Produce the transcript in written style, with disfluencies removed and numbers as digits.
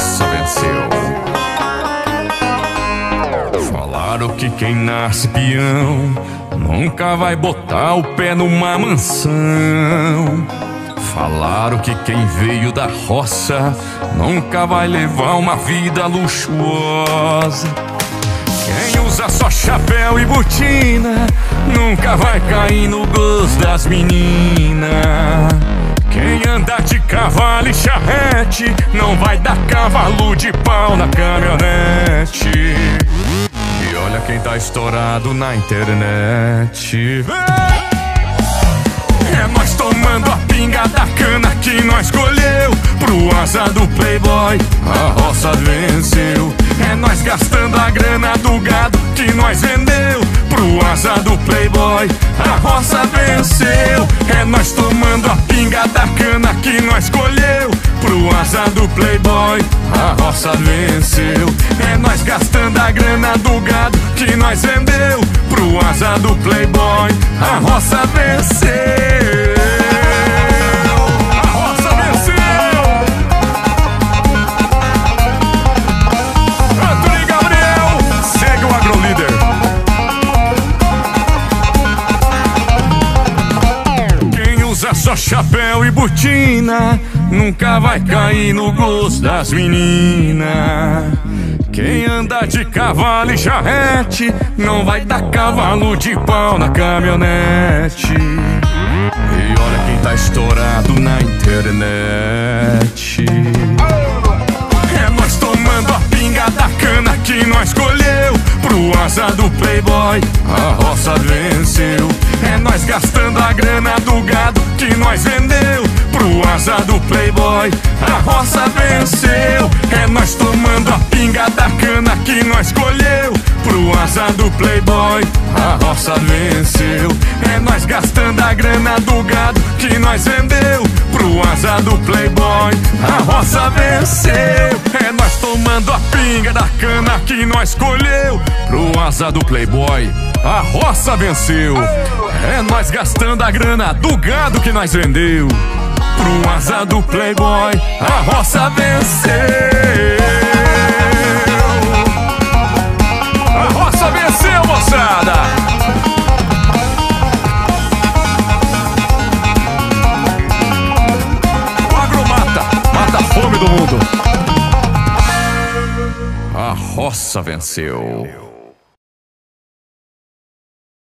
roça venceu. Falaram que quem nasce peão nunca vai botar o pé numa mansão. Falaram que quem veio da roça nunca vai levar uma vida luxuosa. Quem usa só chapéu e botina nunca vai cair no gosto das meninas. Quem anda de cavalo e charrete não vai dar cavalo de pau na caminhonete. E olha quem tá estourado na internet. É nós tomando a pinga da cana que nós colheu. Pro asa do playboy a roça venceu. É nós gastando a grana do gado que nós vendeu. Pro asa do playboy a roça venceu. É nós tomando a pinga da cana que nós colheu. Pro asa do playboy a roça venceu. É nós gastando a grana do gado que nós vendeu. Pro asa do playboy a roça venceu. A roça venceu. Antônio Gabriel, segue o AgroLíder. Quem usa só chapéu e botina nunca vai cair no gosto das meninas. Quem anda de cavalo e charrete não vai dar cavalo de pau na caminhonete. E olha quem tá estourado na internet. É nós tomando a pinga da cana que nós colheu. Pro asa do playboy a roça venceu. É nós gastando a grana do gado que nós vendeu. Pro asa do playboy a roça venceu. É nós tomando a pinga da cana que nós colheu. Pro asa do playboy a roça venceu. É nós gastando a grana do gado que nós vendeu. Pro asa do playboy a roça venceu. É nós tomando a pinga da cana que nós colheu. Pro asa do playboy a roça venceu. É nós gastando a grana do gado que nós vendeu. Pro asa do playboy a roça venceu. A roça venceu, moçada. O agro mata a fome do mundo. A roça venceu.